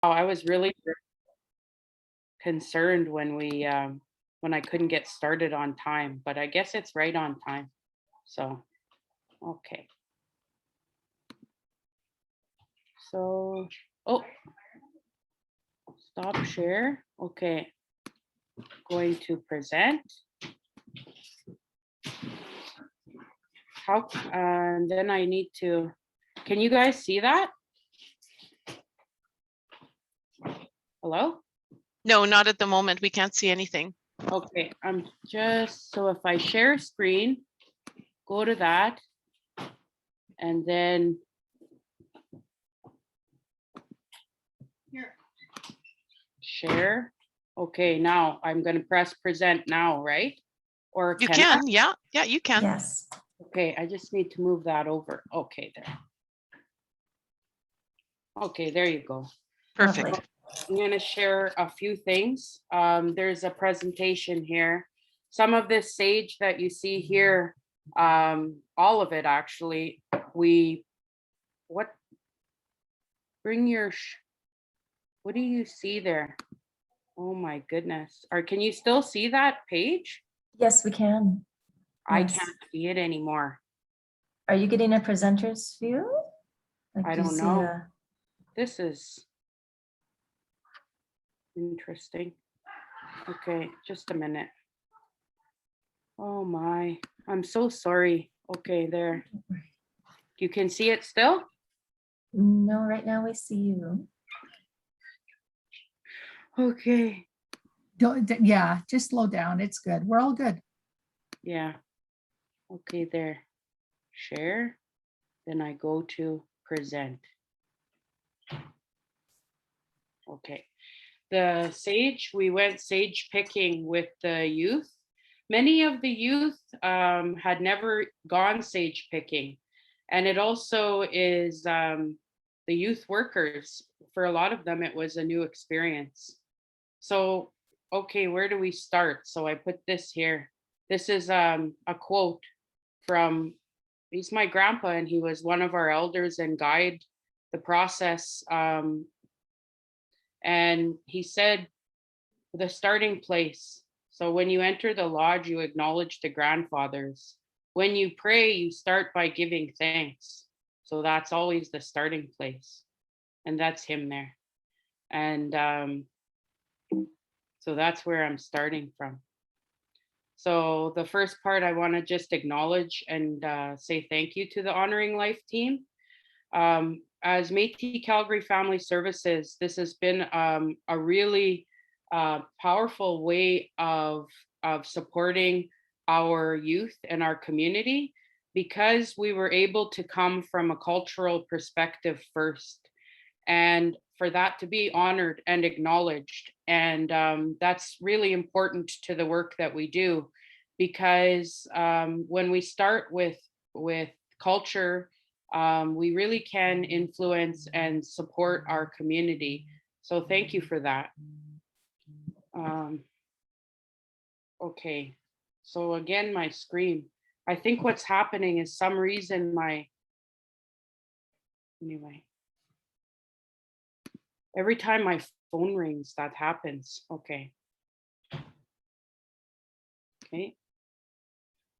I was really concerned when I couldn't get started on time, but I guess it's right on time. So, okay. So, oh, stop share. Okay. Going to present. And then I need to, can you guys see that? Hello? No, not at the moment. We can't see anything. Okay, I'm just, so if I share screen, go to that, and then here, share. Okay, now I'm gonna press present now, right? Or You can, yeah, you can. Yes. Okay, I just need to move that over. Okay, there. Okay, there you go. Perfect. Lovely. I'm going to share a few things. There's a presentation here. Some of this sage that you see here, all of it actually, what do you see there? Oh my goodness. Can you still see that page? Yes, we can. I Yes. can't see it anymore. Are you getting a presenter's view? Like, I do you don't see know. the- This is interesting. Okay, just a minute. Oh my, I'm so sorry. Okay, there. You can see it still? No, right now we see you. Okay. Yeah, just slow down. It's good. We're all good. Yeah. Okay, there. Share. Then I go to present. Okay. The sage, we went sage picking with the youth. Many of the youth had never gone sage picking. And it also is the youth workers. For a lot of them, it was a new experience. So, okay, where do we start? So I put this here. This is a quote from, he's my grandpa, and he was one of our elders and guide the process. And he said, the starting place. So when you enter the lodge, you acknowledge the grandfathers. When you pray, you start by giving thanks. So that's always the starting place. And that's him there. And so that's where I'm starting from. So the first part, I want to just acknowledge and say thank you to the Honoring Life team. As Métis Calgary Family Services, this has been a really powerful way of supporting our youth and our community, because we were able to come from a cultural perspective first, and for that to be honored and acknowledged. And that's really important to the work that we do, because when we start with culture, we really can influence and support our community. So thank you for that. Okay, so again, my screen. I think what's happening is some reason anyway. Every time my phone rings, that happens. Okay. Okay.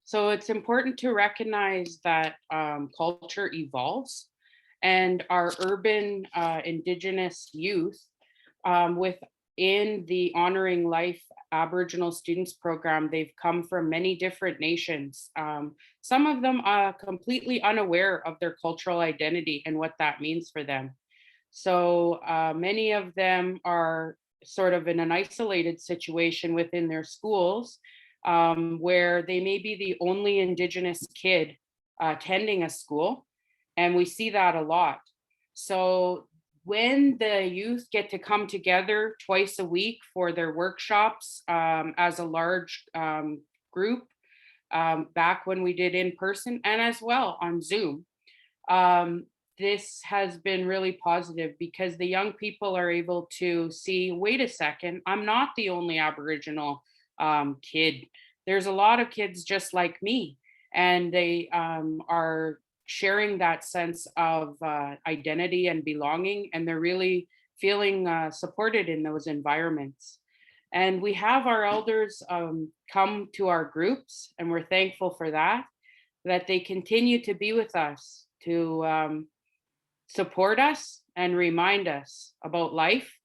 So it's important to recognize that culture evolves, and our urban Indigenous youth within the Honoring Life Aboriginal Students Program, they've come from many different nations. Some of them are completely unaware of their cultural identity and what that means for them. So many of them are sort of in an isolated situation within their schools, where they may be the only Indigenous kid attending a school. And we see that a lot. So when the youth get to come together twice a week for their workshops as a large group, back when we did in person and as well on Zoom, this has been really positive, because the young people are able to see, wait a second, I'm not the only Aboriginal kid. There's a lot of kids just like me, and they are sharing that sense of identity and belonging, and they're really feeling supported in those environments. And we have our elders come to our groups, and we're thankful for that they continue to be with us, to support us and remind us about life,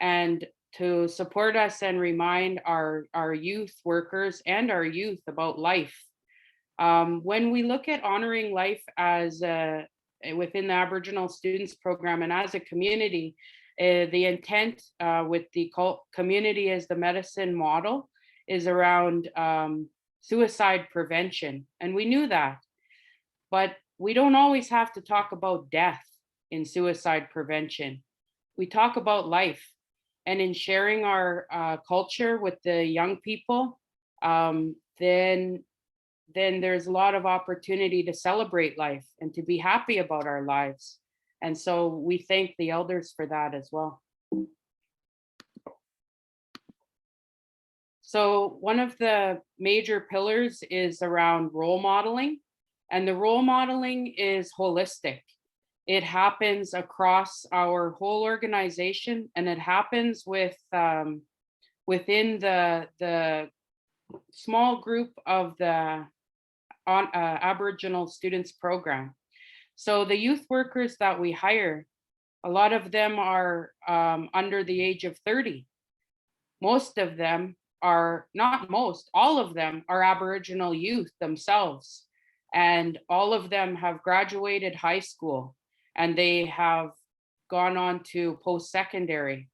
and to support us and remind our youth workers and our youth about life. When we look at honoring life as within the Aboriginal Students Program and as a community, the intent with the community as the medicine model is around suicide prevention. And we knew that, but we don't always have to talk about death in suicide prevention. We talk about life. And in sharing our culture with the young people, then there's a lot of opportunity to celebrate life and to be happy about our lives. And so we thank the elders for that as well. So one of the major pillars is around role modeling, and the role modeling is holistic. It happens across our whole organization, and it happens with within the small group of the Aboriginal Students Program. So the youth workers that we hire, a lot of them are under the age of 30. Most of them are, not most, all of them are Aboriginal youth themselves. And all of them have graduated high school, and they have gone on to post-secondary.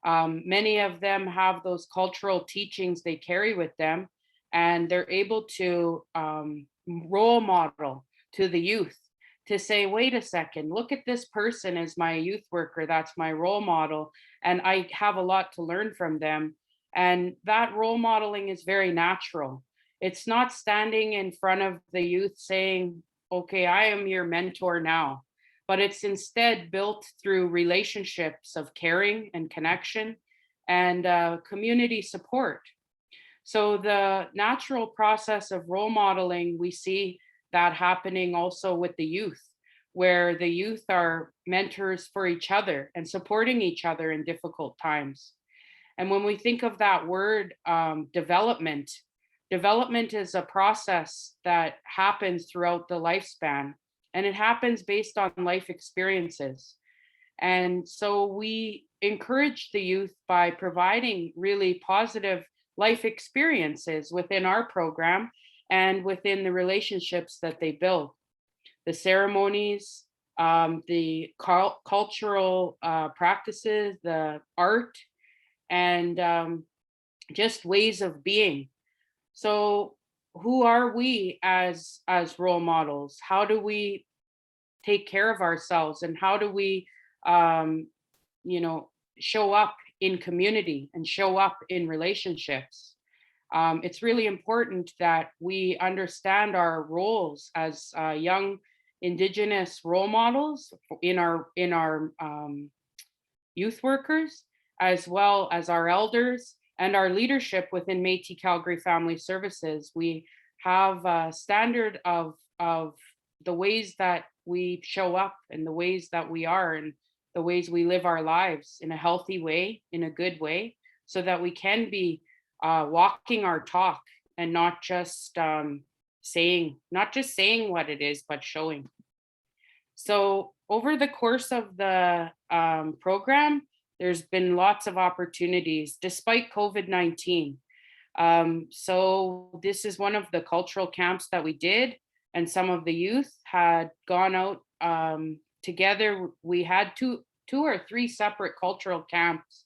Many of them have those cultural teachings they carry with them, and they're able to role model to the youth, to say, wait a second, look at this person as my youth worker, that's my role model, and I have a lot to learn from them. And that role modeling is very natural. It's not standing in front of the youth saying, okay, I am your mentor now, but it's instead built through relationships of caring and connection and community support. So the natural process of role modeling, we see that happening also with the youth, where the youth are mentors for each other and supporting each other in difficult times. And when we think of that word, development is a process that happens throughout the lifespan, and it happens based on life experiences. And so we encourage the youth by providing really positive life experiences within our program and within the relationships that they build. The ceremonies, the cultural practices, the art, and just ways of being. So who are we as role models? How do we take care of ourselves, and how do we show up in community and show up in relationships? It's really important that we understand our roles as young Indigenous role models in our youth workers, as well as our elders and our leadership within Métis Calgary Family Services. We have a standard of the ways that we show up and the ways that we are and the ways we live our lives in a healthy way, in a good way, so that we can be walking our talk and not just saying what it is, but showing. So over the course of the program, there's been lots of opportunities despite COVID-19. So this is one of the cultural camps that we did, and some of the youth had gone out together. We had two or three separate cultural camps,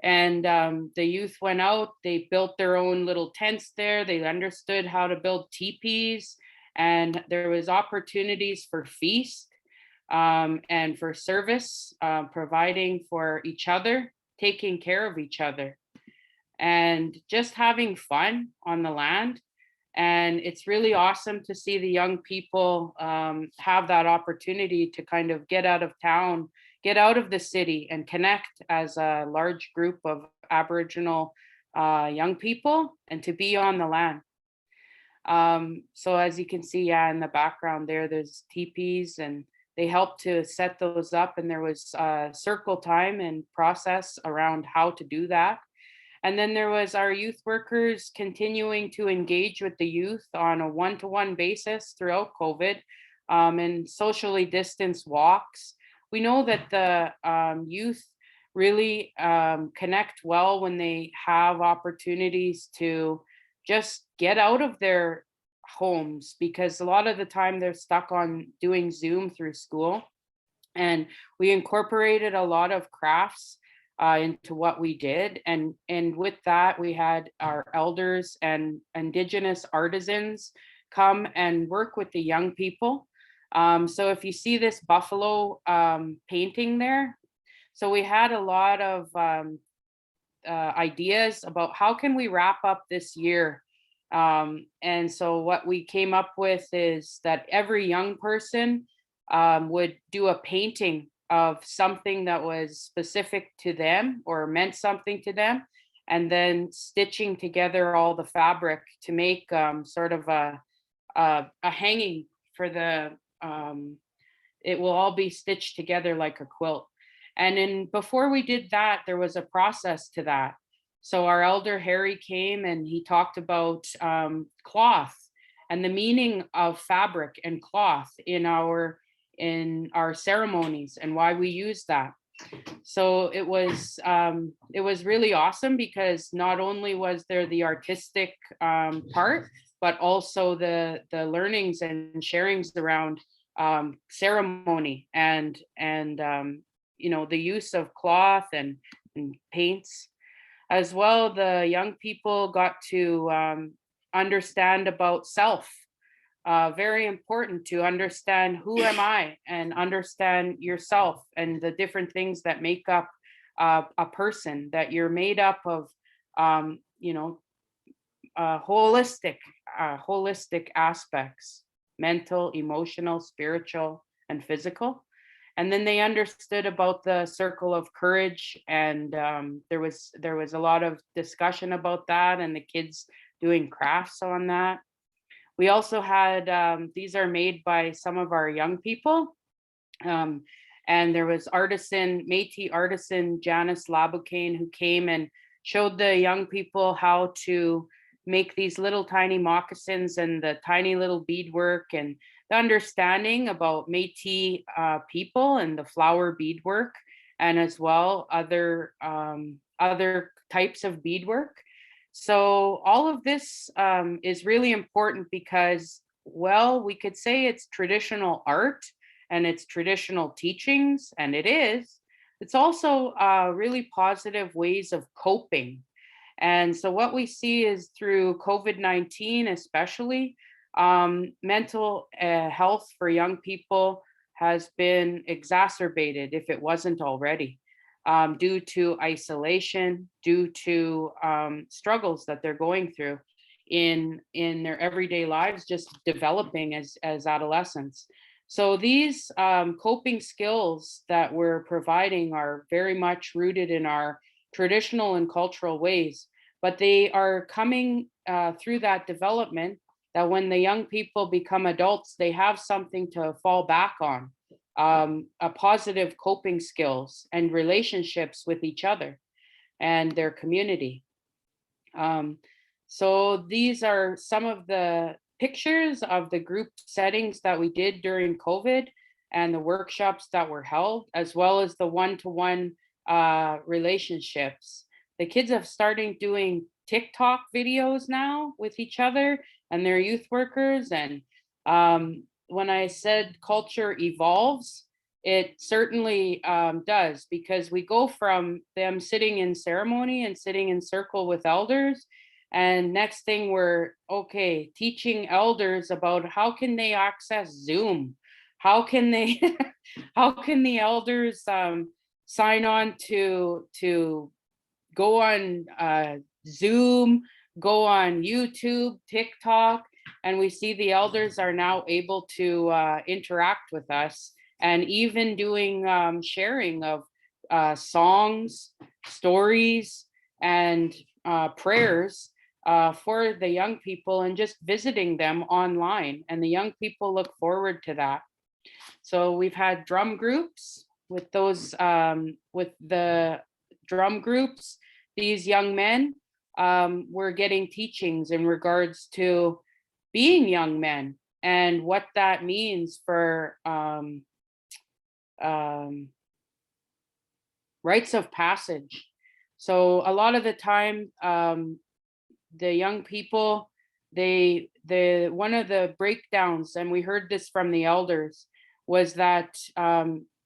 and the youth went out, they built their own little tents there. They understood how to build teepees, and there was opportunities for feast and for service, providing for each other, taking care of each other, and just having fun on the land. And it's really awesome to see the young people have that opportunity to kind of get out of town, get out of the city, and connect as a large group of Aboriginal young people, and to be on the land. So as you can see, in the background there's teepees, and they helped to set those up, and there was circle time and process around how to do that. And then there was our youth workers continuing to engage with the youth on a one-to-one basis throughout COVID, and socially distanced walks. We know that the youth really connect well when they have opportunities to just get out of their homes, because a lot of the time they're stuck on doing Zoom through school. And we incorporated a lot of crafts into what we did. And with that, we had our elders and Indigenous artisans come and work with the young people. So if you see this buffalo painting there, so we had a lot of ideas about how can we wrap up this year. And so what we came up with is that every young person would do a painting of something that was specific to them or meant something to them, and then stitching together all the fabric to make sort of a hanging for the, it will all be stitched together like a quilt. And then before we did that, there was a process to that. So our elder Harry came and he talked about cloth and the meaning of fabric and cloth in our ceremonies and why we use that. So it was really awesome, because not only was there the artistic part, but also the learnings and sharings around ceremony and you know, the use of cloth and paints. As well, the young people got to understand about self. Very important to understand who am I, and understand yourself and the different things that make up a person, that you're made up of, you know, holistic aspects, mental, emotional, spiritual, and physical. And then they understood about the circle of courage, and there was a lot of discussion about that, and the kids doing crafts on that. We also had, these are made by some of our young people, and there was Métis artisan Janice Laboucaine, who came and showed the young people how to make these little tiny moccasins and the tiny little beadwork, and the understanding about Métis people and the flower beadwork, and as well other types of beadwork. So all of this is really important because, well, we could say it's traditional art and it's traditional teachings, and it is. It's also really positive ways of coping. And so what we see is through COVID-19, especially, mental health for young people has been exacerbated, if it wasn't already, due to isolation, due to struggles that they're going through in their everyday lives, just developing as adolescents. So these coping skills that we're providing are very much rooted in our traditional and cultural ways, but they are coming through that development, that when the young people become adults, they have something to fall back on, a positive coping skills and relationships with each other and their community. So these are some of the pictures of the group settings that we did during COVID and the workshops that were held, as well as the one-to-one relationships. The kids have started doing TikTok videos now with each other and their youth workers. And when I said culture evolves, it certainly does, because we go from them sitting in ceremony and sitting in circle with elders, and next thing we're teaching elders about how can they access Zoom, how can they how can the elders sign on to go on Zoom, go on YouTube, TikTok, and we see the elders are now able to interact with us, and even doing sharing of songs, stories, and prayers for the young people, and just visiting them online. And the young people look forward to that. So we've had drum groups. With those, with the drum groups, these young men were getting teachings in regards to being young men and what that means for rites of passage. So a lot of the time, the young people, one of the breakdowns, and we heard this from the elders, was that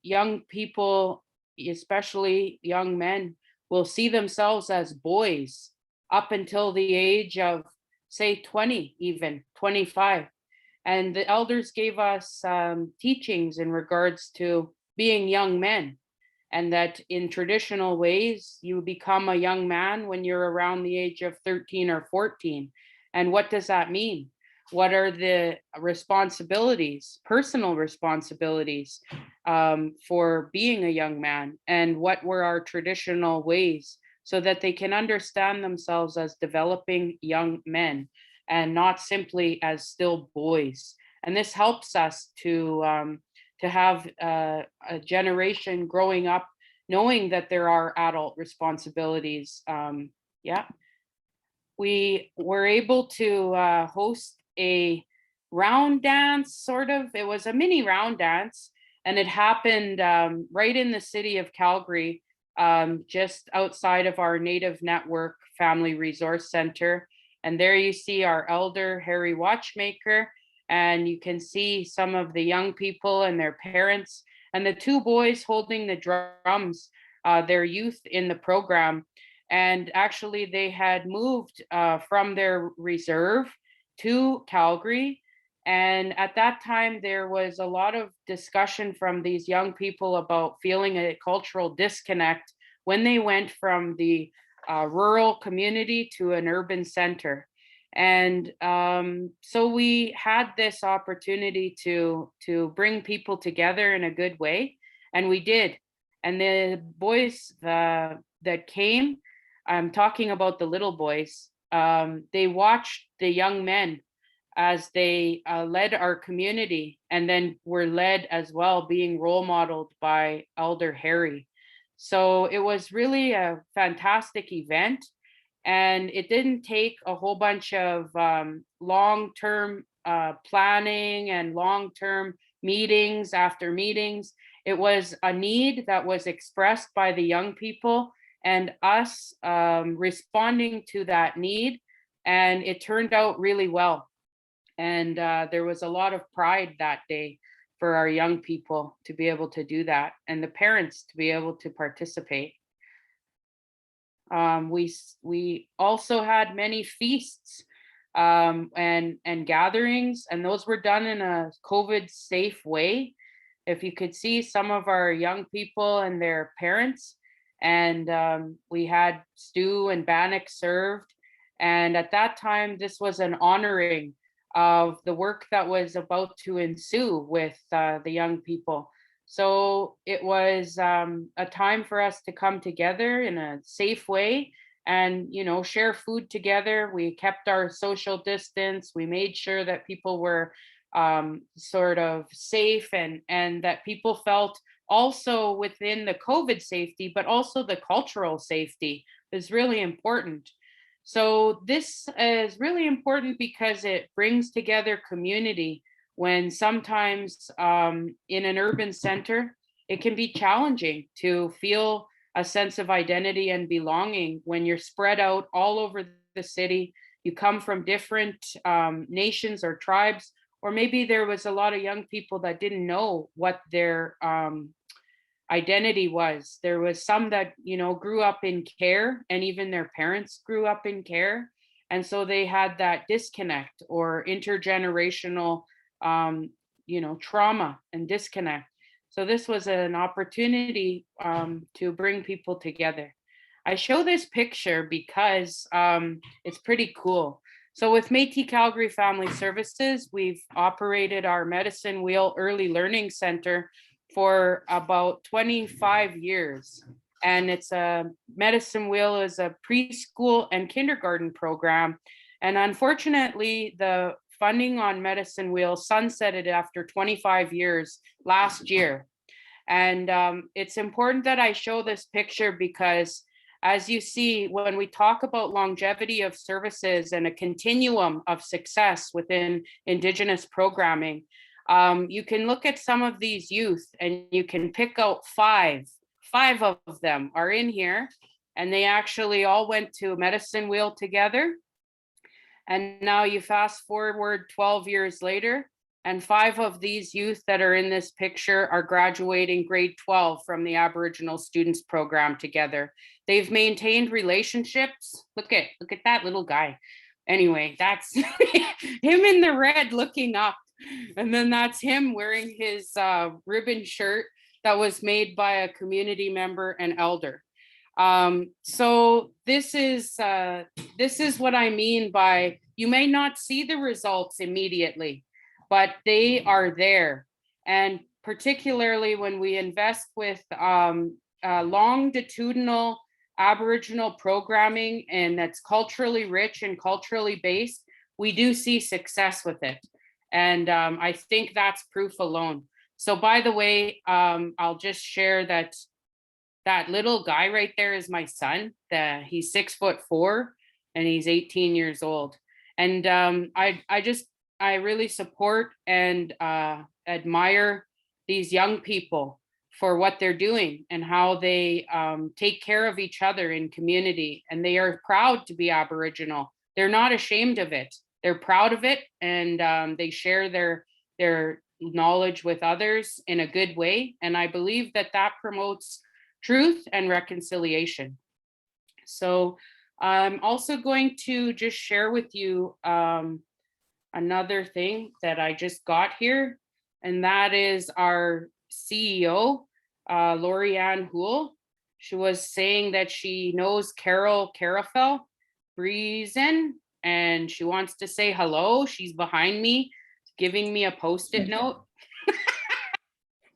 young people, especially young men, will see themselves as boys up until the age of, say, 20, even 25. And the elders gave us teachings in regards to being young men, and that in traditional ways, you become a young man when you're around the age of 13 or 14. And what does that mean? What are the responsibilities, personal responsibilities for being a young man? And what were our traditional ways, so that they can understand themselves as developing young men and not simply as still boys. And this helps us to have a generation growing up knowing that there are adult responsibilities. Yeah. We were able to host a round dance, sort of. It was a mini round dance, and it happened right in the city of Calgary, just outside of our Native Network Family Resource Center. And there you see our elder, Harry Watchmaker, and you can see some of the young people and their parents, and the two boys holding the drums, their youth in the program. And actually, they had moved from their reserve to Calgary. And at that time, there was a lot of discussion from these young people about feeling a cultural disconnect when they went from the rural community to an urban center. And so we had this opportunity to bring people together in a good way, and we did. And the boys that came, I'm talking about the little boys, they watched the young men as they led our community, and then were led as well, being role modeled by Elder Harry. So it was really a fantastic event. And it didn't take a whole bunch of long-term planning and long-term meetings after meetings. It was a need that was expressed by the young people, and us responding to that need. And it turned out really well. And there was a lot of pride that day for our young people to be able to do that, and the parents to be able to participate. We also had many feasts and gatherings, and those were done in a COVID safe way. If you could see some of our young people and their parents, and we had stew and bannock served. And at that time, this was an honoring of the work that was about to ensue with the young people. So it was a time for us to come together in a safe way and, share food together. We kept our social distance. We made sure that people were sort of safe, and that people felt also within the COVID safety, but also the cultural safety is really important. So this is really important because it brings together community, when sometimes in an urban center, it can be challenging to feel a sense of identity and belonging when you're spread out all over the city. You come from different nations or tribes, or maybe there was a lot of young people that didn't know what their identity was. There was some that, grew up in care, and even their parents grew up in care. And so they had that disconnect or intergenerational trauma and disconnect. So this was an opportunity to bring people together. I show this picture because it's pretty cool. So with Métis Calgary Family Services, we've operated our Medicine Wheel Early Learning Center for about 25 years. And it's a Medicine Wheel is a preschool and kindergarten program. And unfortunately, the funding on Medicine Wheel sunsetted after 25 years last year. And it's important that I show this picture because, as you see, when we talk about longevity of services and a continuum of success within Indigenous programming, you can look at some of these youth and you can pick out five of them are in here, and they actually all went to Medicine Wheel together. And now you fast forward 12 years later, and 5 of these youth that are in this picture are graduating grade 12 from the Aboriginal Students Program together. They've maintained relationships. Look at that little guy. Anyway, that's him in the red looking up. And then that's him wearing his ribbon shirt that was made by a community member and elder. So this is what I mean by, you may not see the results immediately, but they are there. And particularly when we invest with longitudinal Aboriginal programming, and that's culturally rich and culturally based, we do see success with it. And I think that's proof alone. So by the way, I'll just share that little guy right there is my son. He's 6'4" and he's 18 years old. And I really support and admire these young people for what they're doing and how they take care of each other in community. And they are proud to be Aboriginal. They're not ashamed of it. They're proud of it, and they share their knowledge with others in a good way. And I believe that promotes truth and reconciliation. So I'm also going to just share with you another thing that I just got here, and that is our CEO, Lori-Ann Houle. She was saying that she knows Carol Carafel Breezen, and she wants to say hello. She's behind me, giving me a Post-it note.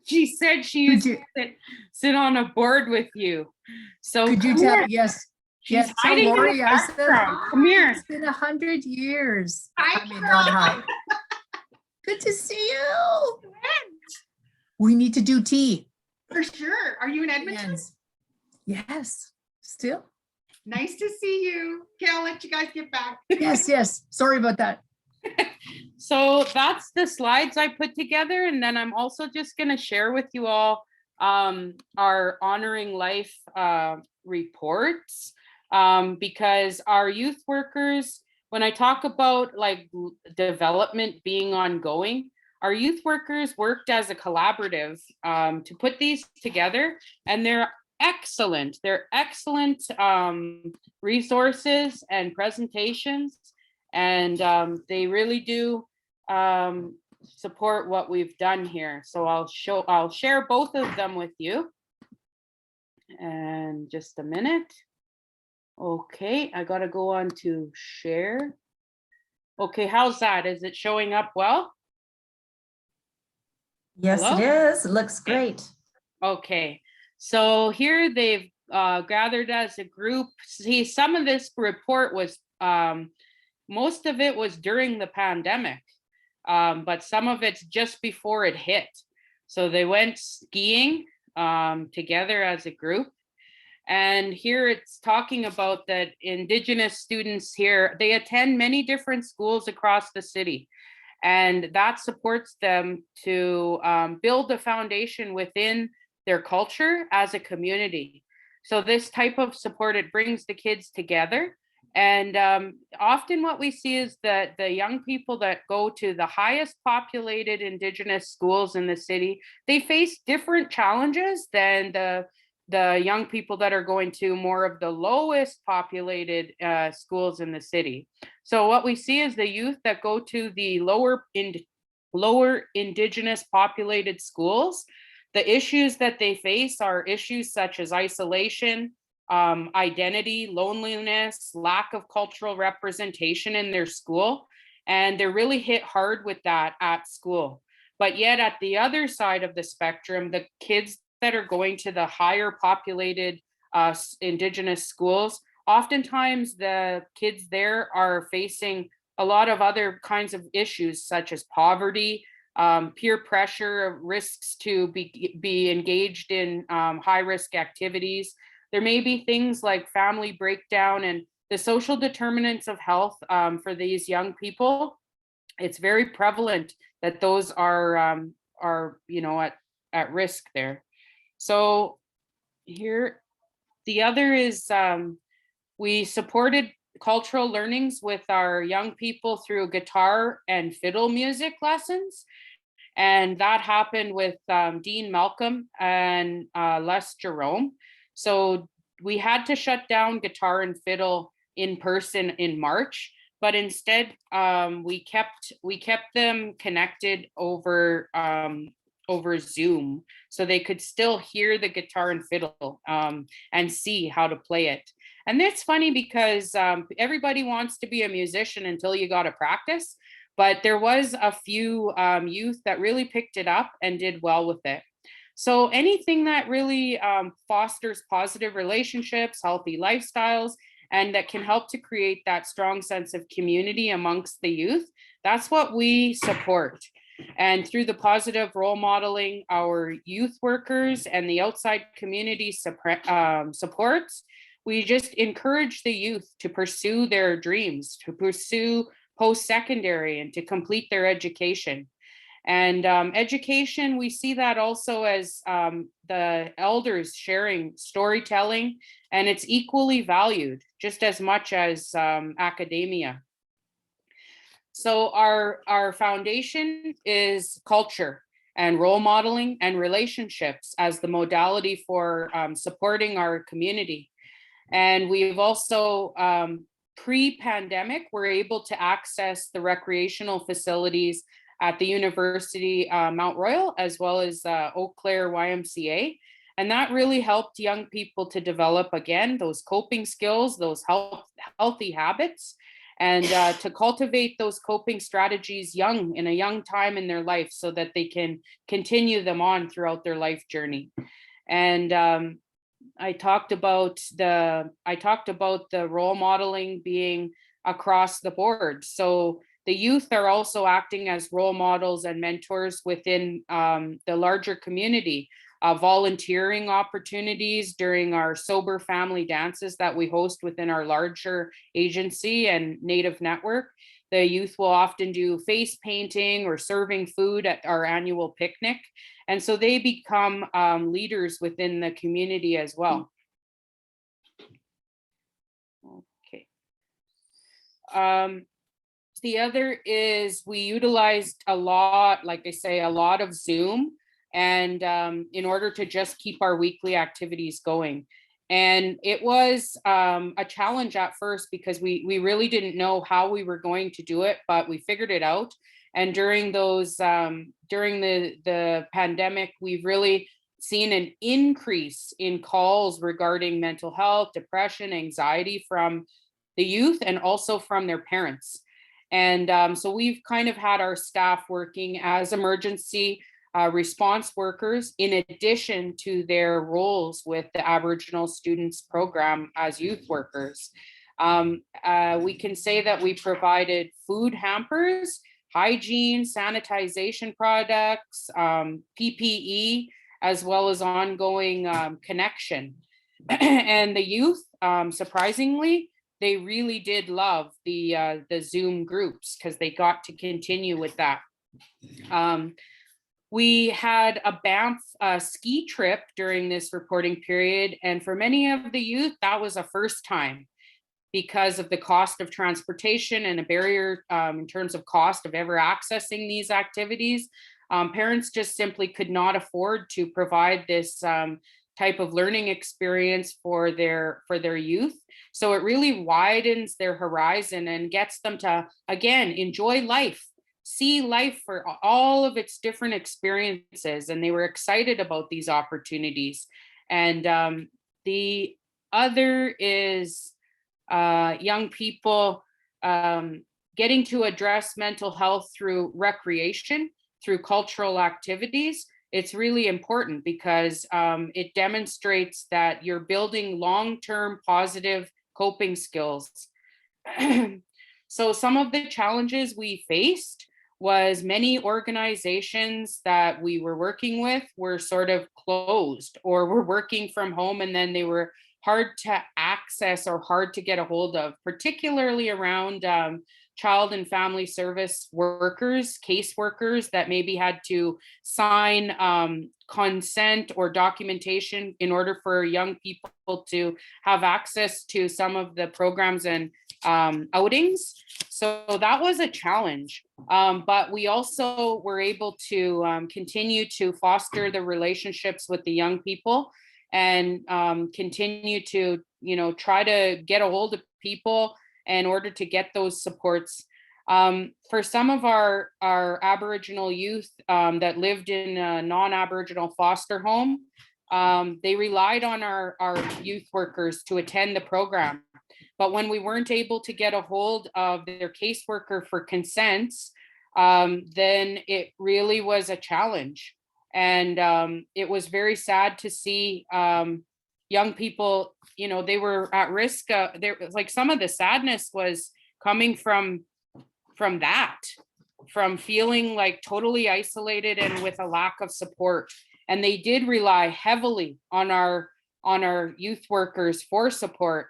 She said she used to sit on a board with you. So Could you tell? Yes. She's Yes, so hiding in Lori, the I said, background. "Oh, Come here. it's been 100 years. Hi, I mean, not how. Good to see you. We need to do tea. For sure. Are you in Edmonton? Yes, still. Nice to see you. Okay, I'll let you guys get back. Yes, yes. Sorry about that. So that's the slides I put together. And then I'm also just going to share with you all our Honoring Life reports, because our youth workers, when I talk about like development being ongoing, our youth workers worked as a collaborative to put these together, and they're excellent. They're excellent resources and presentations, and they really do support what we've done here. So I'll share both of them with you. And just a minute. Okay, I gotta go on to share. Okay, how's that? Is it showing up well? Yes, Hello? it is. It looks great. Okay, so here they've gathered as a group. See, some of this report was, most of it was during the pandemic, but some of it's just before it hit. So they went skiing together as a group. And here it's talking about that Indigenous students here, they attend many different schools across the city. And that supports them to build a foundation within their culture as a community. So this type of support, it brings the kids together. And often what we see is that the young people that go to the highest populated Indigenous schools in the city, they face different challenges than the young people that are going to more of the lowest populated schools in the city. So what we see is the youth that go to the lower Indigenous populated schools, the issues that they face are issues such as isolation, identity, loneliness, lack of cultural representation in their school. And they're really hit hard with that at school. But yet at the other side of the spectrum, the kids that are going to the higher populated Indigenous schools, oftentimes the kids there are facing a lot of other kinds of issues such as poverty, peer pressure, risks to be engaged in high risk activities. There may be things like family breakdown and the social determinants of health for these young people. It's very prevalent that those are at risk there. So here, the other is we supported cultural learnings with our young people through guitar and fiddle music lessons. And that happened with Dean Malcolm and Les Jerome. So we had to shut down guitar and fiddle in person in March, but instead we kept them connected over Zoom, so they could still hear the guitar and fiddle and see how to play it. And it's funny because everybody wants to be a musician until you got to practice, but there was a few youth that really picked it up and did well with it. So anything that really fosters positive relationships, healthy lifestyles, and that can help to create that strong sense of community amongst the youth, that's what we support. And through the positive role modeling, our youth workers and the outside community supports, we just encourage the youth to pursue their dreams, to pursue post-secondary and to complete their education. And education, we see that also as the elders sharing storytelling, and it's equally valued just as much as academia. So our foundation is culture and role modeling and relationships as the modality for supporting our community. And we've also, pre-pandemic, we're able to access the recreational facilities at the University Mount Royal, as well as Eau Claire YMCA. And that really helped young people to develop, again, those coping skills, those healthy habits, and to cultivate those coping strategies in a young time in their life so that they can continue them on throughout their life journey. And I talked about the role modeling being across the board. So the youth are also acting as role models and mentors within the larger community. Volunteering opportunities during our sober family dances that we host within our larger agency and Native network. The youth will often do face painting or serving food at our annual picnic. And so they become leaders within the community as well. Okay. The other is we utilized a lot, like I say, a lot of Zoom, and in order to just keep our weekly activities going. And it was a challenge at first because we really didn't know how we were going to do it, but we figured it out. And during those, during the pandemic, we've really seen an increase in calls regarding mental health, depression, anxiety from the youth and also from their parents. And so we've kind of had our staff working as emergency response workers in addition to their roles with the Aboriginal Students Program as youth workers. We can say that we provided food hampers, hygiene, sanitization products, PPE, as well as ongoing connection. And the youth, surprisingly, they really did love the Zoom groups because they got to continue with that. We had a Banff ski trip during this reporting period, and for many of the youth, that was a first time because of the cost of transportation and a barrier in terms of cost of ever accessing these activities. Parents just simply could not afford to provide this type of learning experience for their youth. So it really widens their horizon and gets them to, again, enjoy life, see life for all of its different experiences. And they were excited about these opportunities. And the other is young people getting to address mental health through recreation, through cultural activities. It's really important because it demonstrates that you're building long-term positive coping skills. So some of the challenges we faced was many organizations that we were working with were sort of closed or were working from home, and then they were hard to access or hard to get a hold of, particularly around child and family service workers, caseworkers that maybe had to sign consent or documentation in order for young people to have access to some of the programs and outings. So that was a challenge. But we also were able to continue to foster the relationships with the young people and continue to, try to get a hold of people in order to get those supports. For some of our Aboriginal youth that lived in a non-Aboriginal foster home, they relied on our youth workers to attend the program. But when we weren't able to get a hold of their caseworker for consents, then it really was a challenge. And it was very sad to see young people, they were at risk. There, like, some of the sadness was coming from that, from feeling like totally isolated and with a lack of support. And they did rely heavily on our youth workers for support.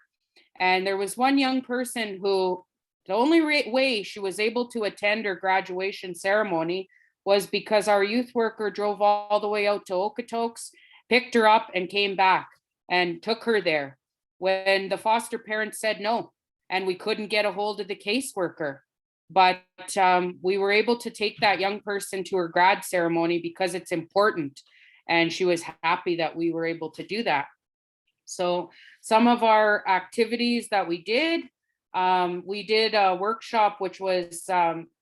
And there was one young person who, the only way she was able to attend her graduation ceremony was because our youth worker drove all the way out to Okotoks, picked her up and came back and took her there when the foster parents said no, and we couldn't get a hold of the caseworker. But we were able to take that young person to her grad ceremony because it's important. And she was happy that we were able to do that. So some of our activities that we did a workshop, which was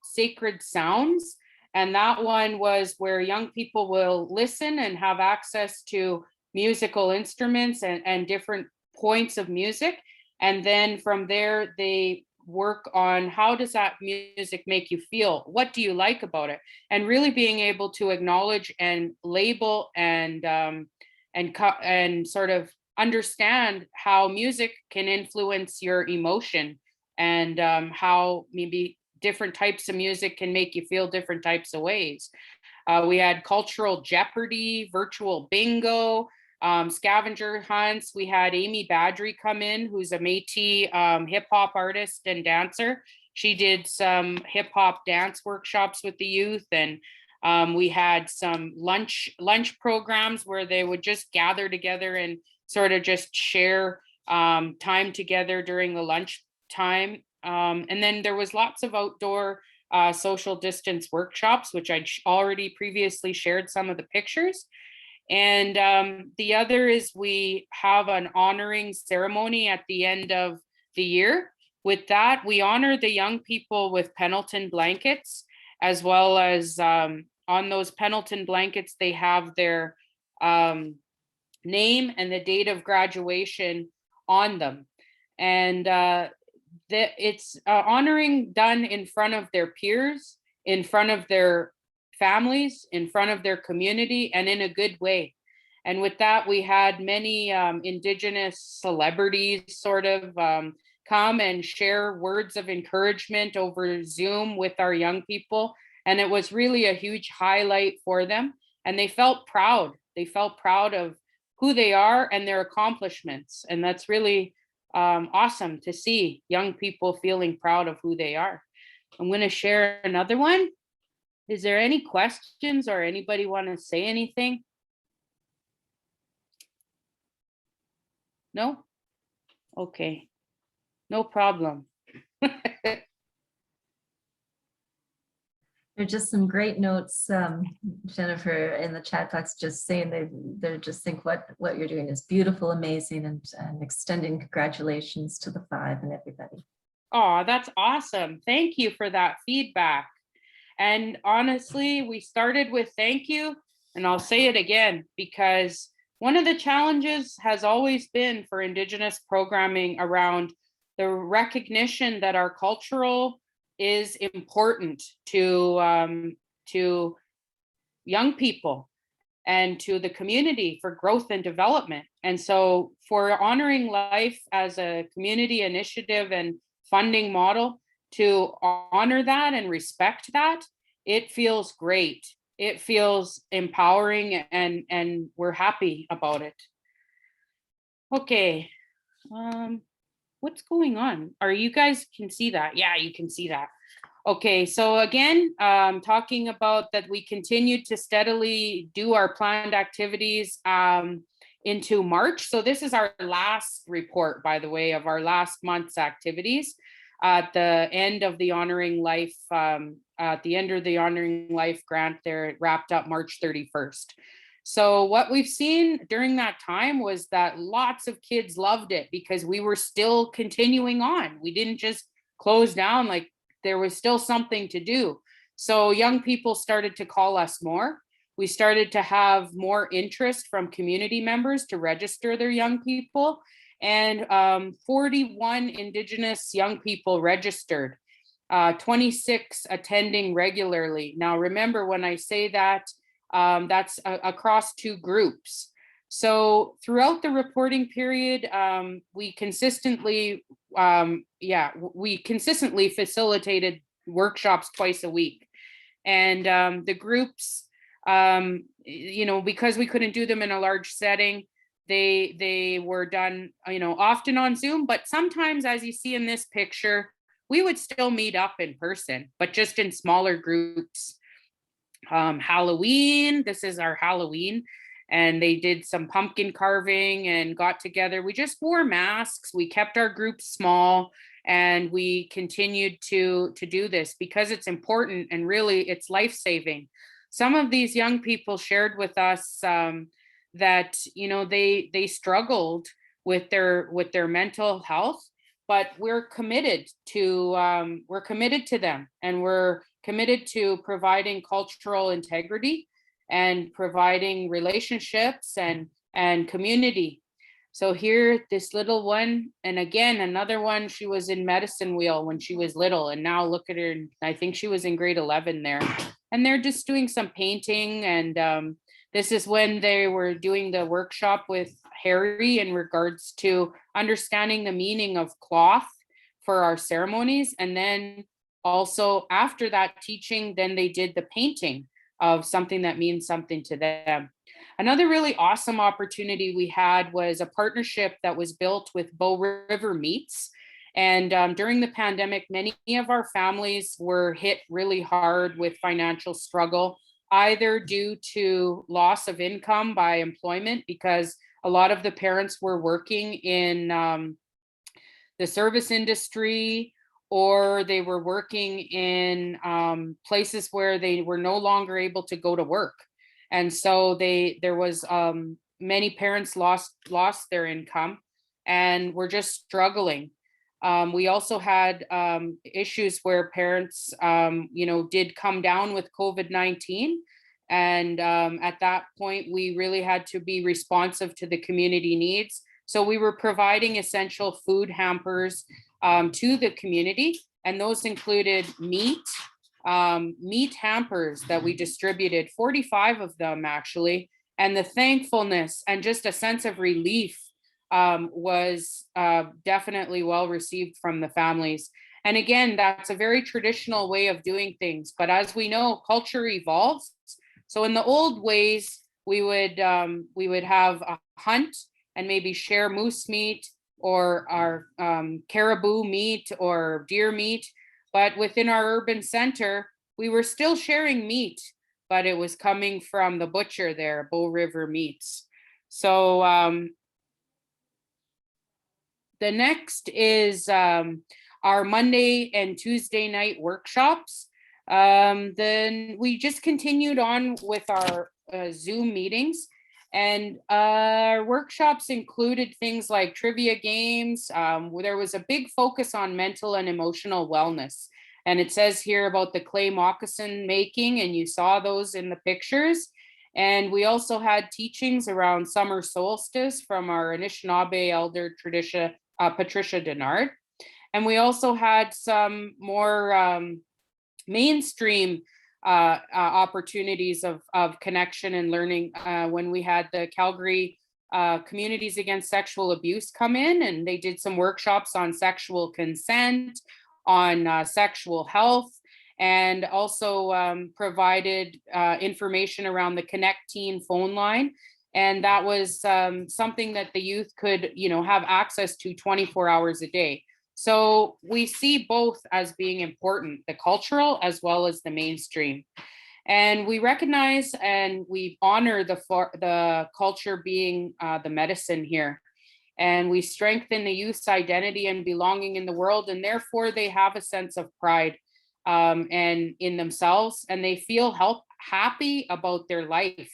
sacred sounds. And that one was where young people will listen and have access to musical instruments and different points of music. And then from there, they work on, how does that music make you feel? What do you like about it? And really being able to acknowledge and label and sort of understand how music can influence your emotion, and how maybe different types of music can make you feel different types of ways. We had cultural Jeopardy, virtual bingo, scavenger hunts. We had Amy Badgery come in, who's a Métis hip hop artist and dancer. She did some hip hop dance workshops with the youth, and we had some lunch programs where they would just gather together and sort of just share time together during the lunch time. And then there was lots of outdoor social distance workshops, which I'd already previously shared some of the pictures. And the other is we have an honoring ceremony at the end of the year. With that, we honor the young people with Pendleton blankets, as well as on those Pendleton blankets, they have their name and the date of graduation on them. And it's honoring done in front of their peers, in front of their families, in front of their community, and in a good way. And with that, we had many Indigenous celebrities sort of come and share words of encouragement over Zoom with our young people. And it was really a huge highlight for them. And they felt proud. They felt proud of who they are and their accomplishments. And that's really awesome to see young people feeling proud of who they are. I'm going to share another one. Is there any questions or anybody want to say anything? No? Okay. No problem. There are just some great notes, Jennifer, in the chat box, just saying they just think what you're doing is beautiful, amazing, and extending congratulations to the 5 and everybody. Oh, that's awesome. Thank you for that feedback. And honestly, we started with thank you, and I'll say it again, because one of the challenges has always been for Indigenous programming around the recognition that our cultural is important to young people and to the community for growth and development. And so for Honoring Life as a community initiative and funding model, to honor that and respect that, it feels great. It feels empowering, and we're happy about it. Okay, what's going on? Are you guys can see that? Yeah, you can see that. Okay, so again, talking about that we continue to steadily do our planned activities into March. So this is our last report, by the way, of our last month's activities at the end of the Honoring Life, at the end of the Honoring Life grant there, it wrapped up March 31st. So what we've seen during that time was that lots of kids loved it because we were still continuing on. We didn't just close down, like there was still something to do. So young people started to call us more. We started to have more interest from community members to register their young people. And 41 Indigenous young people registered, 26 attending regularly. Now, remember when I say that, that's across 2 groups. So throughout the reporting period, we consistently facilitated workshops twice a week. And the groups, because we couldn't do them in a large setting, they were done, often on Zoom, but sometimes, as you see in this picture, we would still meet up in person, but just in smaller groups. Halloween, this is our Halloween, and they did some pumpkin carving and got together. We just wore masks. We kept our groups small, and we continued to do this because it's important, and really it's life-saving. Some of these young people shared with us that they struggled with their mental health, but we're committed to them, and we're committed to providing cultural integrity and providing relationships and community. So here, this little one, and again, another one, she was in medicine wheel when she was little, and now look at her, I think she was in grade 11 there. And they're just doing some painting, and this is when they were doing the workshop with Harry in regards to understanding the meaning of cloth for our ceremonies. And then also after that teaching, then they did the painting of something that means something to them. Another really awesome opportunity we had was a partnership that was built with Bow River Meats. And during the pandemic, many of our families were hit really hard with financial struggle, either due to loss of income by employment, because a lot of the parents were working in the service industry, or they were working in places where they were no longer able to go to work. And so there was many parents lost their income and were just struggling. We also had issues where parents, did come down with COVID-19. And at that point, we really had to be responsive to the community needs. So we were providing essential food hampers to the community. And those included meat hampers that we distributed, 45 of them actually. And the thankfulness and just a sense of relief was definitely well received from the families. And again, that's a very traditional way of doing things. But as we know, culture evolves. So in the old ways, we would have a hunt and maybe share moose meat or our caribou meat or deer meat. But within our urban center, we were still sharing meat, but it was coming from the butcher there, Bow River Meats. So the next is our Monday and Tuesday night workshops. Then we just continued on with our Zoom meetings, and our workshops included things like trivia games. Where there was a big focus on mental and emotional wellness. And it says here about the clay moccasin making, and you saw those in the pictures. And we also had teachings around summer solstice from our Anishinaabe elder Patricia Denard. And we also had some more mainstream opportunities of connection and learning when we had the Calgary Communities Against Sexual Abuse come in, and they did some workshops on sexual consent, on sexual health, and also provided information around the Connect Teen phone line. And that was something that the youth could, have access to 24 hours a day. So we see both as being important, the cultural as well as the mainstream. And we recognize and we honor the culture being the medicine here. And we strengthen the youth's identity and belonging in the world. And therefore they have a sense of pride and in themselves, and they feel happy about their life.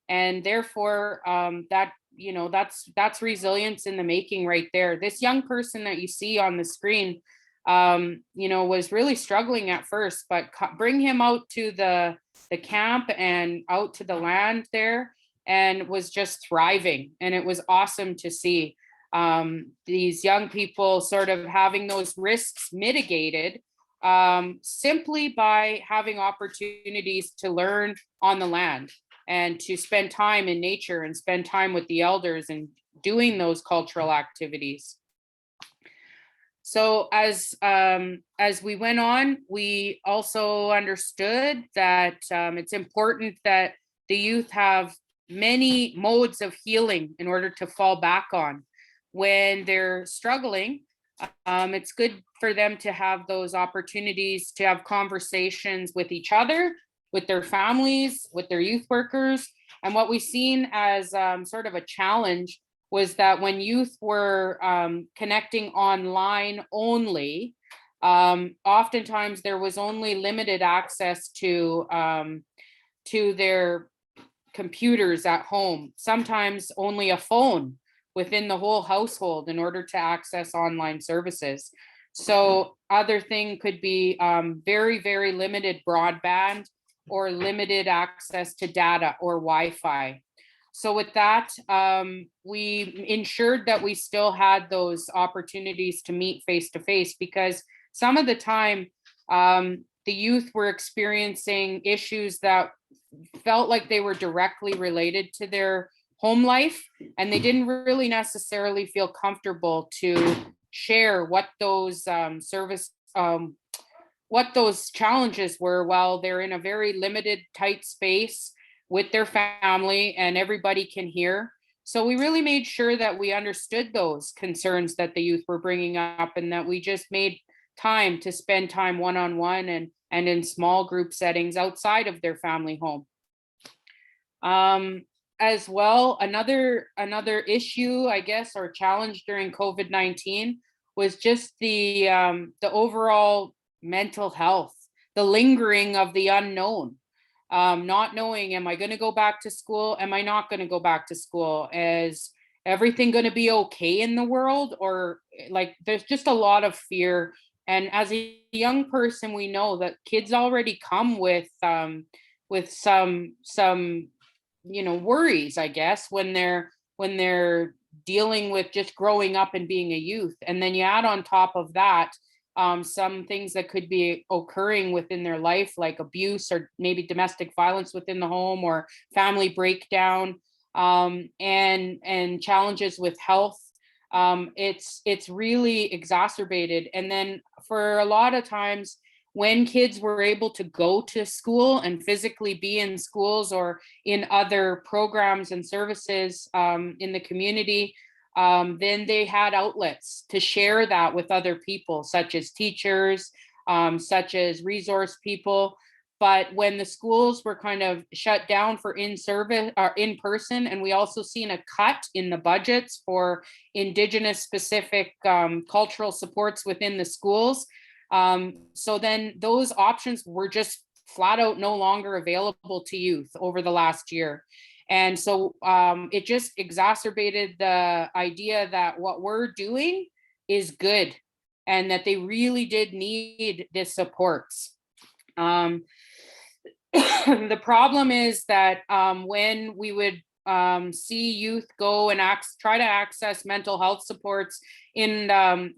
And therefore that's resilience in the making right there. This young person that you see on the screen, was really struggling at first, but bring him out to the camp and out to the land there, and was just thriving. And it was awesome to see these young people sort of having those risks mitigated simply by having opportunities to learn on the land and to spend time in nature and spend time with the elders and doing those cultural activities. So as we went on, we also understood that it's important that the youth have many modes of healing in order to fall back on when they're struggling. It's good for them to have those opportunities to have conversations with each other, with their families, with their youth workers. And what we've seen as sort of a challenge was that when youth were connecting online only, oftentimes there was only limited access to their computers at home, sometimes only a phone within the whole household in order to access online services. So other thing could be very, very limited broadband or limited access to data or Wi-Fi. So with that, we ensured that we still had those opportunities to meet face-to-face, because some of the time the youth were experiencing issues that felt like they were directly related to their home life, and they didn't really necessarily feel comfortable to share what those what those challenges were while they're in a very limited, tight space with their family and everybody can hear. So we really made sure that we understood those concerns that the youth were bringing up, and that we just made time to spend time one-on-one and in small group settings outside of their family home. As well, another issue, I guess, or challenge during COVID-19 was just the overall mental health, the lingering of the unknown, not knowing, am I going to go back to school? Am I not going to go back to school? Is everything going to be okay in the world? Or like, there's just a lot of fear. And as a young person, we know that kids already come with some worries, I guess, when they're dealing with just growing up and being a youth. And then you add on top of that some things that could be occurring within their life, like abuse or maybe domestic violence within the home, or family breakdown, and challenges with health. It's really exacerbated. And then for a lot of times, when kids were able to go to school and physically be in schools or in other programs and services in the community, then they had outlets to share that with other people, such as teachers, such as resource people. But when the schools were kind of shut down for in-service or in-person, and we also seen a cut in the budgets for Indigenous specific cultural supports within the schools, so then those options were just flat out no longer available to youth over the last year. And so it just exacerbated the idea that what we're doing is good and that they really did need the supports. The problem is that when we would see youth go and try to access mental health supports in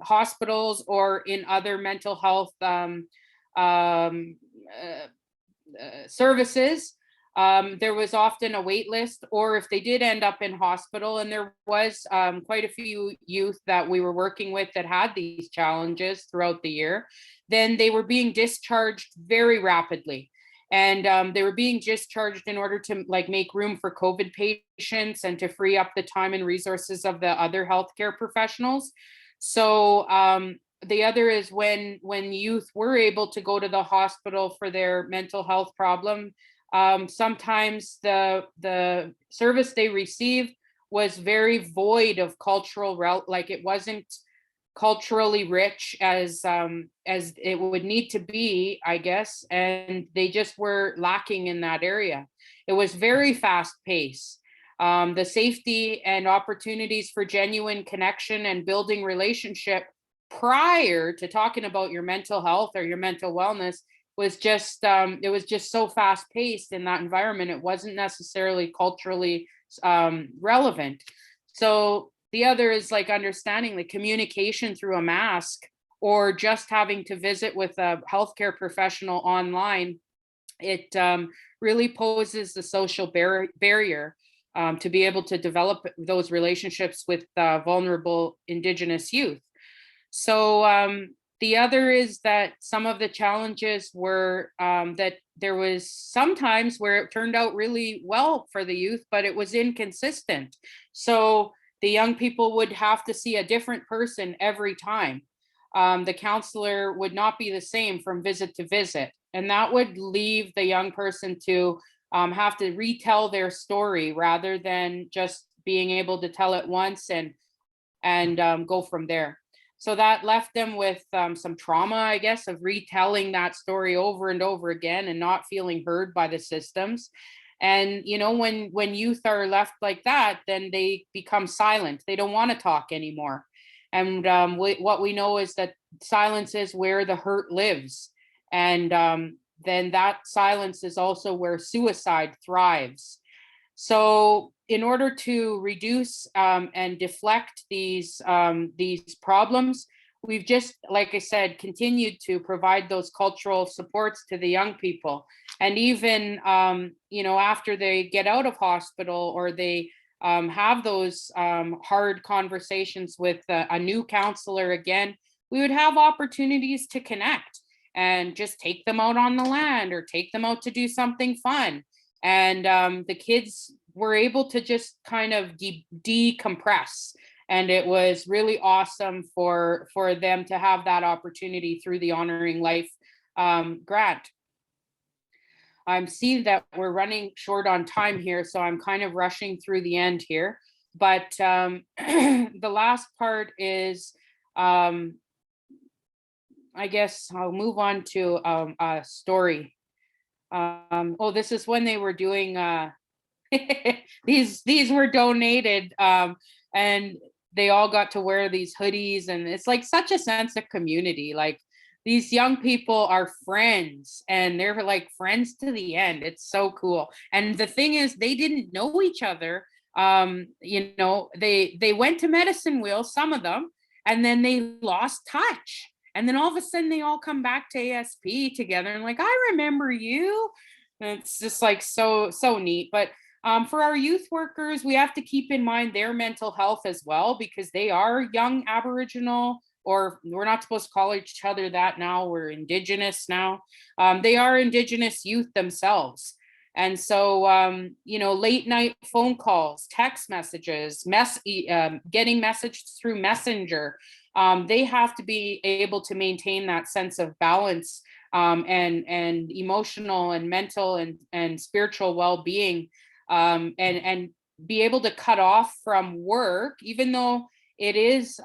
hospitals or in other mental health services, there was often a wait list, or if they did end up in hospital, and there was quite a few youth that we were working with that had these challenges throughout the year, then they were being discharged very rapidly. And they were being discharged in order to like make room for COVID patients and to free up the time and resources of the other healthcare professionals. So the other is when youth were able to go to the hospital for their mental health problem, sometimes the service they received was very void of cultural, like it wasn't culturally rich as it would need to be, I guess, and they just were lacking in that area. It was very fast paced. The safety and opportunities for genuine connection and building relationship prior to talking about your mental health or your mental wellness was just it was just so fast paced in that environment. It wasn't necessarily culturally relevant. So the other is like understanding the communication through a mask, or just having to visit with a healthcare professional online. It really poses the social barrier to be able to develop those relationships with vulnerable Indigenous youth. So the other is that some of the challenges were that there was sometimes where it turned out really well for the youth, but it was inconsistent. So the young people would have to see a different person every time. The counselor would not be the same from visit to visit. And that would leave the young person to have to retell their story rather than just being able to tell it once and go from there. So that left them with some trauma, I guess, of retelling that story over and over again and not feeling heard by the systems. And, you know, when youth are left like that, then they become silent. They don't want to talk anymore. And what we know is that silence is where the hurt lives. And then that silence is also where suicide thrives. So in order to reduce and deflect these problems, we've just, like I said, continued to provide those cultural supports to the young people. And even, you know, after they get out of hospital or they have those hard conversations with a new counselor again, we would have opportunities to connect and just take them out on the land or take them out to do something fun. And the kids were able to just kind of decompress. And it was really awesome for them to have that opportunity through the Honoring Life grant. I'm seeing that we're running short on time here, so I'm kind of rushing through the end here. But the last part is, I guess I'll move on to a story. Oh, this is when they were doing these were donated, and they all got to wear these hoodies, and it's like such a sense of community. Like these young people are friends, and they're like friends to the end. It's so cool. And the thing is, they didn't know each other. You know, they went to Medicine Wheel, some of them, and then they lost touch. And then all of a sudden they all come back to ASP together and like, I remember you. And it's just like so neat. But for our youth workers, we have to keep in mind their mental health as well, because they are young Aboriginal, or we're not supposed to call each other that now, we're Indigenous now. They are Indigenous youth themselves. And so, you know, late night phone calls, text messages, getting messages through Messenger, they have to be able to maintain that sense of balance and emotional and mental and spiritual well-being, and be able to cut off from work, even though it is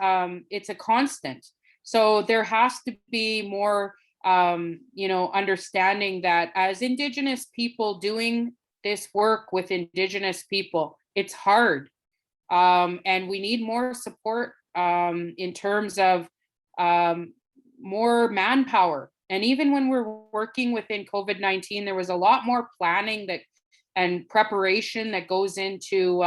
it's a constant. So there has to be more you know, understanding that as Indigenous people doing this work with Indigenous people, it's hard, and we need more support in terms of more manpower. And even when we're working within COVID-19, there was a lot more planning that and preparation that goes into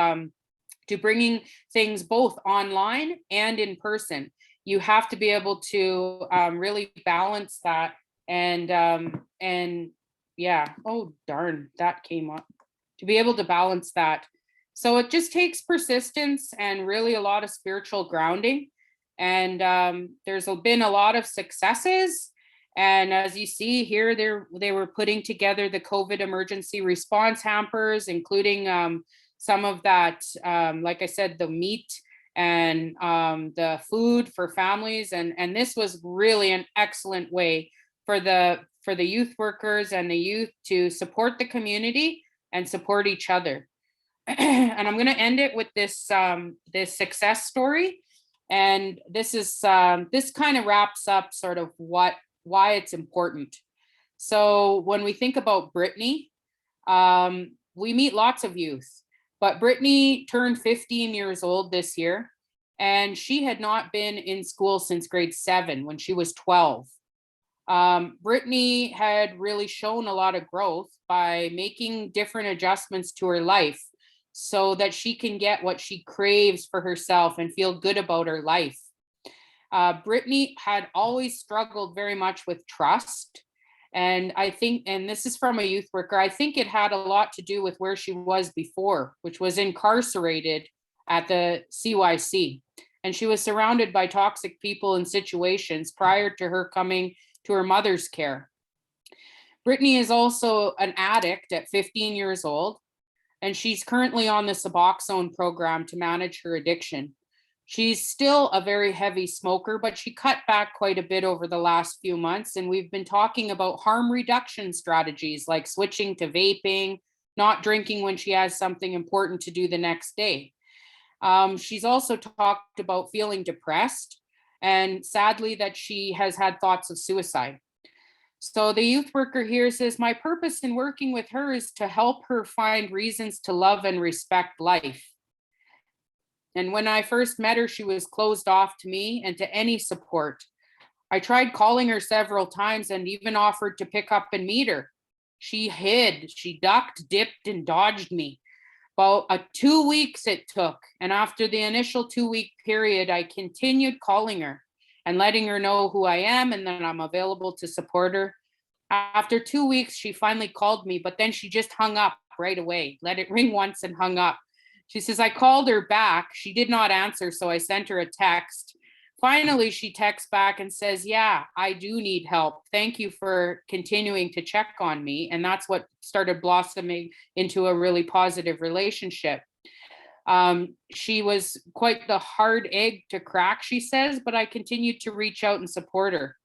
to bringing things both online and in person. You have to be able to really balance that and yeah, oh darn, that came up. To be able to balance that. So it just takes persistence and really a lot of spiritual grounding. And there's been a lot of successes. And as you see here, they were putting together the COVID emergency response hampers, including some of that, like I said, the meat and the food for families. And this was really an excellent way for the youth workers and the youth to support the community and support each other. And I'm going to end it with this this success story. And this is this kind of wraps up sort of why it's important. So when we think about Brittany, we meet lots of youth, but Brittany turned 15 years old this year, and she had not been in school since grade 7 when she was 12. Brittany had really shown a lot of growth by making different adjustments to her life so that she can get what she craves for herself and feel good about her life. Brittany had always struggled very much with trust. And I think, and this is from a youth worker, I think it had a lot to do with where she was before, which was incarcerated at the CYC. And she was surrounded by toxic people and situations prior to her coming to her mother's care. Brittany is also an addict at 15 years old, and she's currently on the Suboxone program to manage her addiction. She's still a very heavy smoker, but she cut back quite a bit over the last few months. And we've been talking about harm reduction strategies like switching to vaping, not drinking when she has something important to do the next day. She's also talked about feeling depressed, and sadly that she has had thoughts of suicide. So the youth worker here says, my purpose in working with her is to help her find reasons to love and respect life. And when I first met her, she was closed off to me and to any support. I tried calling her several times and even offered to pick up and meet her. She hid, she ducked, dipped, and dodged me. About 2 weeks it took. And after the initial 2-week period, I continued calling her and letting her know who I am and that I'm available to support her. After 2 weeks, she finally called me, but then she just hung up right away, let it ring once and hung up. She says, I called her back. She did not answer, so I sent her a text. Finally, she texts back and says, yeah, I do need help. Thank you for continuing to check on me. And that's what started blossoming into a really positive relationship. She was quite the hard egg to crack, she says, but I continued to reach out and support her.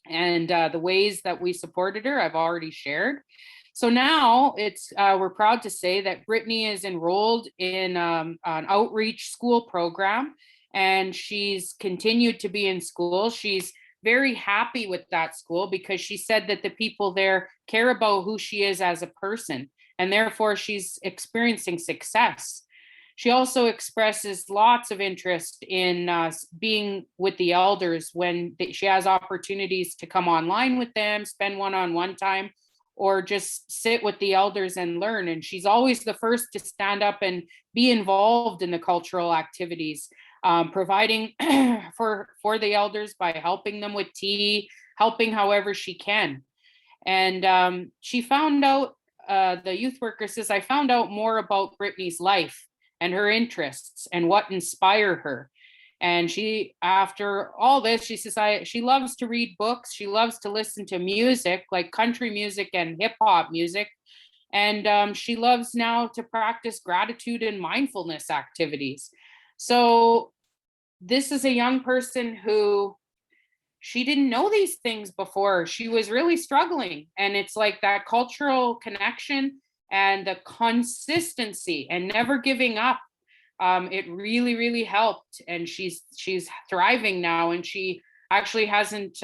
And the ways that we supported her, I've already shared. So now we're proud to say that Brittany is enrolled in an outreach school program, and she's continued to be in school. She's very happy with that school because she said that the people there care about who she is as a person, and therefore she's experiencing success. She also expresses lots of interest in being with the elders when she has opportunities to come online with them, spend one-on-one time, or just sit with the elders and learn. And she's always the first to stand up and be involved in the cultural activities, providing for the elders by helping them with tea, helping however she can. And she found out, the youth worker says, I found out more about Brittany's life and her interests and what inspire her. And she, after all this, she says, she loves to read books. She loves to listen to music, like country music and hip hop music. And she loves now to practice gratitude and mindfulness activities. So this is a young person who, she didn't know these things before. She was really struggling. And it's like that cultural connection and the consistency and never giving up. It really, really helped. And she's thriving now. And she actually hasn't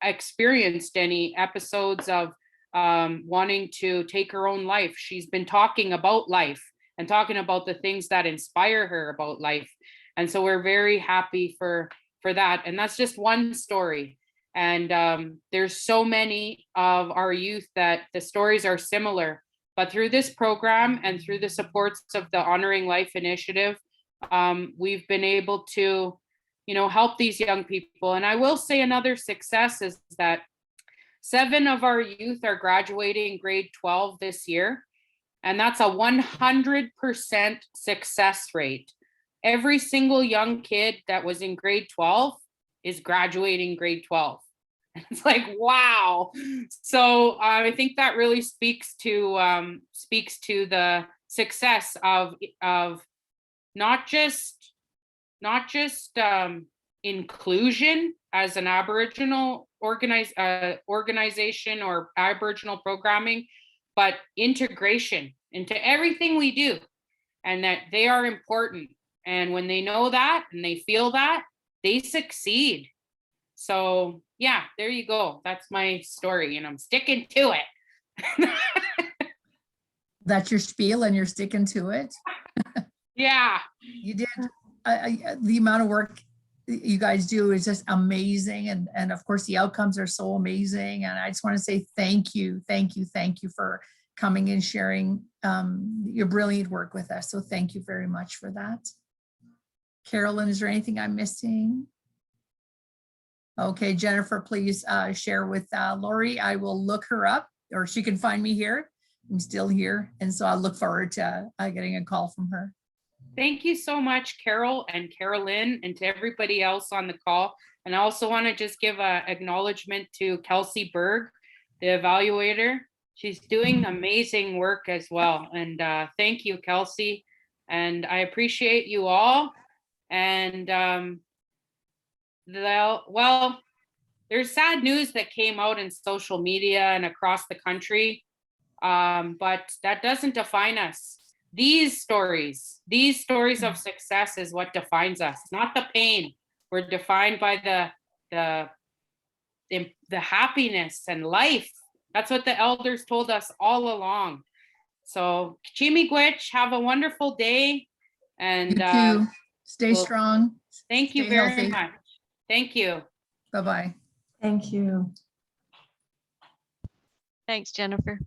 experienced any episodes of wanting to take her own life. She's been talking about life and talking about the things that inspire her about life. And so we're very happy for that. And that's just one story. And there's so many of our youth that the stories are similar. But through this program and through the supports of the Honoring Life initiative, we've been able to, help these young people. And I will say another success is that 7 of our youth are graduating grade 12 this year, and that's a 100% success rate. Every single young kid that was in grade 12 is graduating grade 12. It's like, wow. So I think that really speaks to the success of not just inclusion as an Aboriginal organization or Aboriginal programming, but integration into everything we do, and that they are important. And when they know that and they feel that, they succeed. So yeah, there you go. That's my story, and I'm sticking to it. That's your spiel and you're sticking to it. Yeah. You did. The amount of work you guys do is just amazing. And of course, the outcomes are so amazing. And I just want to say thank you for coming and sharing your brilliant work with us. So thank you very much for that. Carolyn, is there anything I'm missing? Okay, Jennifer, please share with Lori. I will look her up, or she can find me here. I'm still here. And so I look forward to getting a call from her. Thank you so much, Carol and Carolyn, and to everybody else on the call. And I also want to just give an acknowledgement to Kelsey Berg, the evaluator. She's doing amazing work as well. And thank you, Kelsey. And I appreciate you all. And well, there's sad news that came out in social media and across the country, but that doesn't define us. These stories of success is what defines us, not the pain. We're defined by the happiness and life. That's what the elders told us all along. So Chimigwich, have a wonderful day. And You too. Stay strong. Thank you Stay very healthy. much. Thank you. Bye-bye. Thank you. Thanks, Jennifer.